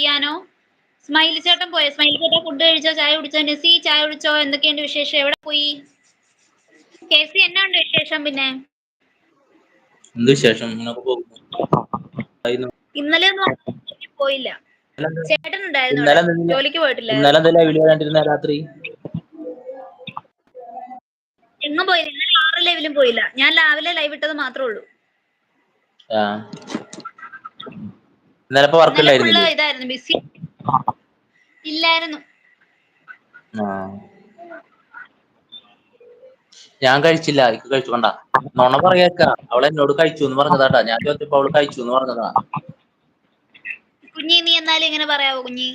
Piano. Smiley ചേട്ടൻ പോയോ? Smiley ചേട്ടൻ ഫുഡ് കഴിച്ചോ? ചായ കുടിച്ചോ? നെസി ചായ കുടിച്ചോ? എന്തൊക്കെയുണ്ട് വിശേഷം? എവിടെ പോയി? കേസി എന്നാ ഉണ്ട് വിശേഷം? പിന്നെ എന്ത് വിശേഷം? ഇന്നലെ ഒന്നും പോയില്ല. ചേട്ടൻ ഉണ്ടായിരുന്നു ഇന്നലെ ഇവിടെ, ജോലിക്ക് പോയിട്ടില്ല. ഇന്നലെ ലൈവില് കണ്ടിരുന്ന രാത്രി എങ്ങും പോയില്ല. ഇന്നലെ 6 ലൈവിലും പോയില്ല. ഞാൻ രാവിലെ ലൈവ് ഇട്ടത് മാത്രമേ ഉള്ളൂ. ഇന്നലെ വർക്ക് ഇന്നലെ ഫുള്ള് ഉണ്ടായിരുന്നില്ലേ? ഇതായിരുന്നു, ബിസി ഇല്ലായിരുന്നു. ഞാൻ കഴിച്ചില്ല. എനിക്ക് കഴിച്ചുകൊണ്ട നോണ പറയാക്ക. അവൾ എന്നോട് കഴിച്ചു എന്ന് പറഞ്ഞതാട്ടാ. ഞാൻ ചോദിച്ചപ്പോ അവള് കഴിച്ചു എന്ന് പറഞ്ഞതാ. കുഞ്ഞി നീ എന്നാലും ഇങ്ങനെ പറയാവോ? കുഞ്ഞി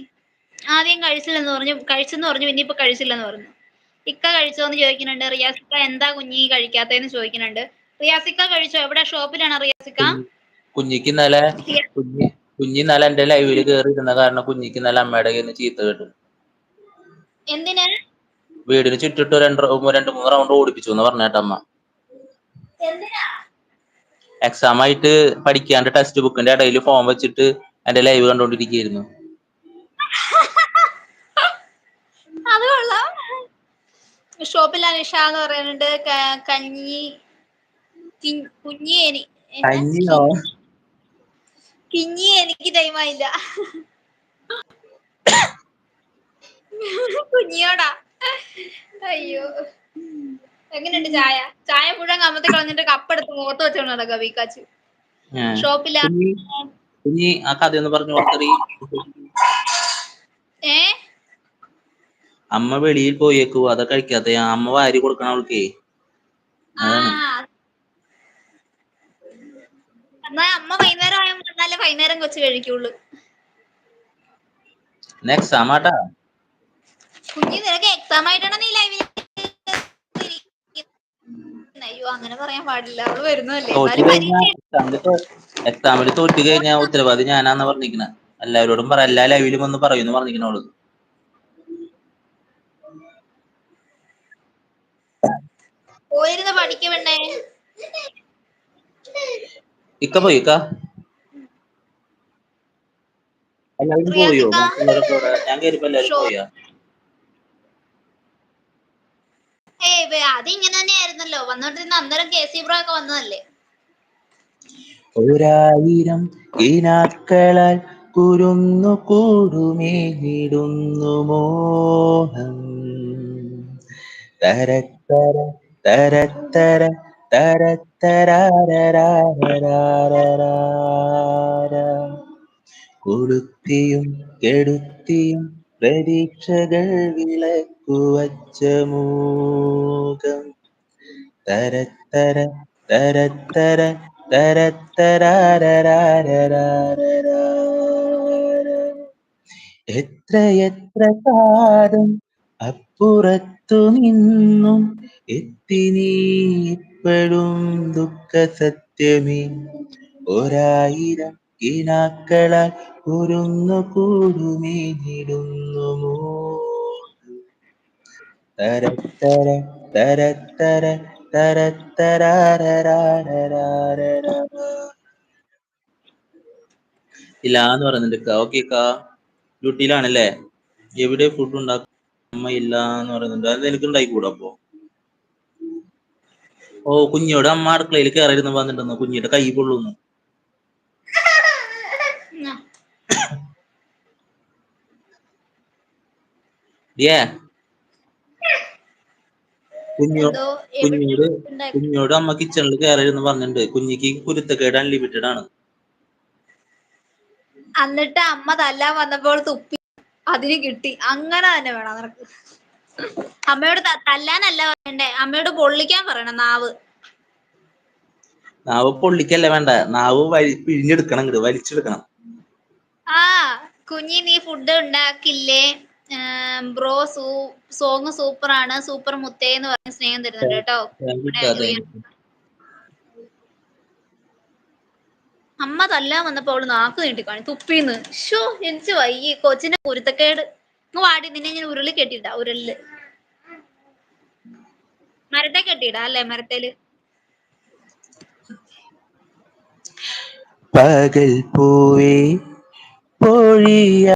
ആദ്യം കഴിച്ചില്ലെന്ന് പറഞ്ഞു, കഴിച്ചെന്ന് പറഞ്ഞു, പിന്നെ ഇപ്പൊ കഴിച്ചില്ലെന്ന് പറഞ്ഞു. ഇക്ക കഴിച്ചോന്ന് ചോദിക്കുന്നുണ്ട്. റിയാസിക്ക എന്താ കുഞ്ഞി കഴിക്കാത്തേന്ന് ചോദിക്കുന്നുണ്ട്. റിയാസിക്ക കഴിച്ചോ? എവിടെ ഷോപ്പിലാണ് റിയാസിക്ക? കുഞ്ഞിക്ക് ഇന്നലെ എന്റെ ലൈവില് കയറി ഇരുന്ന കാരണം കുഞ്ഞിക്ക് ഇന്നലെ അമ്മയുടെ കയ്യിൽ നിന്ന് ചീത്ത കേട്ടു. എന്തിന്? വീടിന് ചുറ്റിട്ട് 2-3 റൗണ്ട് ഓടിപ്പിച്ചു എന്ന് പറഞ്ഞേട്ട അമ്മ. എക്സാം ആയിട്ട് പഠിക്കാണ്ട് ടെക്സ്റ്റ് ബുക്കിന്റെ ഇടയിൽ ഫോം വെച്ചിട്ട് എന്റെ ലൈവ് കണ്ടോണ്ടിരിക്കുകയായിരുന്നു. അത് കൊള്ളാം. ഷോപ്പിൽ അനിഷ എന്ന് പറയുന്നുണ്ട്. കിഞ്ഞി എനിക്ക് ടൈമായില്ല. കുഞ്ഞിയോടാ. അയ്യോ, എങ്ങനെയുണ്ട് ചായ? ചായ മുഴുവൻ കമ്മത്തി കളഞ്ഞിട്ട് കപ്പെടുത്ത് മുഖത്ത് വെച്ചോണ്ട് നടക്കുക വീക്കാച്ചു. ഷോപ്പില കുഞ്ഞി ആ കഥയൊന്ന് പറഞ്ഞു കൊടുത്തറി. അമ്മ വെളിയിൽ പോയേക്കു, അതാ കഴിക്കാത്ത. അമ്മ വാരി കൊടുക്കണം അവൾക്ക്. എന്നാ അമ്മ വൈകുന്നേരം ആയാലേ വൈകുന്നേരം കൊച്ചു കഴിക്കുള്ളൂ. എക്സാം ആട്ടാ കുഞ്ഞി, നിനക്ക് എക്സാം ആയിട്ടാണ് നീ ലൈവിൽ? അയ്യോ, അങ്ങനെ പറയാൻ പാടില്ല. അവള് വരുന്നല്ലേ. എക്സാമില് തോറ്റു കഴിഞ്ഞാൽ ഉത്തരവാദി ഞാനാന്ന് പറഞ്ഞിരിക്കണ. എല്ലാവരോടും പറ, എല്ലാ ലൈവിലും ഒന്ന് പറയുന്നു പറഞ്ഞിരിക്കണോള്. പോയിരുന്ന് പഠിക്കുമെന്നേ. ഇക്ക പോയി. ഇക്ക എല്ലാവരും പോയോ? ബാക്കിയുള്ളവരൊക്കെ ഇവിടെ. ഞാൻ കയറിയപ്പോ എല്ലാവരും പോയാ? അത് ഇങ്ങനെ തന്നെയായിരുന്നല്ലോ വന്നോണ്ടിരുന്ന. അന്നേരം കെ.സി. ബ്രോ ഒക്കെ വന്നതല്ലേ. 1000 കിനാക്കളാൽ കുരുന്നു കൂടുമേഞ്ഞിടുന്നു മോഹം. തരത്തര തരത്തര തരത്തരാരരാരരാരരാര. കൊടുത്തിയും കെടുത്തിയും പ്രതീക്ഷകൾ വിളക്കുവച്ച മൂകം. തരത്തര തരത്തര തരത്തരാരരാരരാരരാര. എത്രയെത്ര കാലം അപ്പുറത്തു നിന്നും എത്തി നീ ഇപ്പോഴും ദുഃഖ സത്യമേ. 1000 കിനാക്കളാൽ കുരുന്നു കൂടുമേഞ്ഞിടുന്നു മോഹം. തരത്തര തരത്തര തരത്തരാരരാരരാര. ഇല്ലാന്ന് പറയുന്നുണ്ട്. ഓക്കെ കാ, ഡ്യൂട്ടിയിലാണല്ലേ? എവിടെ ഫുഡ് ഉണ്ടാക്കും അമ്മ ഇല്ലാന്ന് പറയുന്നുണ്ട്. അത് എനിക്ക് ഉണ്ടായിക്കൂടാ അപ്പൊ? ഓ, കുഞ്ഞോട് അമ്മ അടുക്കളയിൽ കയറിയിരുന്ന് വന്നിട്ടുണ്ടെന്ന്. കുഞ്ഞിയുടെ കൈ പൊള്ളുന്നു. കുഞ്ഞോട് അമ്മ കിച്ചണിൽ കയറിയിരുന്ന് പറഞ്ഞിട്ടുണ്ട്. കുഞ്ഞിക്ക് കുരുത്തക്കേട് അൺലിമിറ്റഡ് ആണ്. എന്നിട്ട് അമ്മ തല്ലാൻ വന്നപ്പോൾ തുപ്പി, അതിന് കിട്ടി. അങ്ങനെ തന്നെ വേണം നിനക്ക്. അമ്മയോട് തല്ലാനല്ല പറയണ്ടേ, അമ്മയോട് പൊള്ളിക്കാൻ പറയണം. നാവ് പൊള്ളിക്കല്ല വേണ്ട, നാവ് പിഴിഞ്ഞെടുക്കണം, ഇങ്ങോട്ട് വലിച്ചെടുക്കണം. കുഞ്ഞി നീ ഫുഡ് ഉണ്ടാക്കില്ലേ ബ്രോ? സോങ് സൂപ്പറാണ്, സൂപ്പർ മുത്തേ എന്ന് പറഞ്ഞ് സ്നേഹം തരുന്നുണ്ട് കേട്ടോ. അമ്മ തല്ലാൻ വന്നപ്പോ അവള് നാക്ക് നീട്ടിക്കാണി, തുപ്പിന്ന്. ഷോ, എനിക്ക് വയ്യ. കൊച്ചിന്റെ കുരുത്തക്കേട്. വാടി, നിന്നെ ഞാൻ ഉരുളി കെട്ടിയിട്ടാ. ഉരുളില് മരത്തെ കെട്ടിയിടാ അല്ലേ? മരത്തേല് പകൽ പൂവേ പൊഴിയ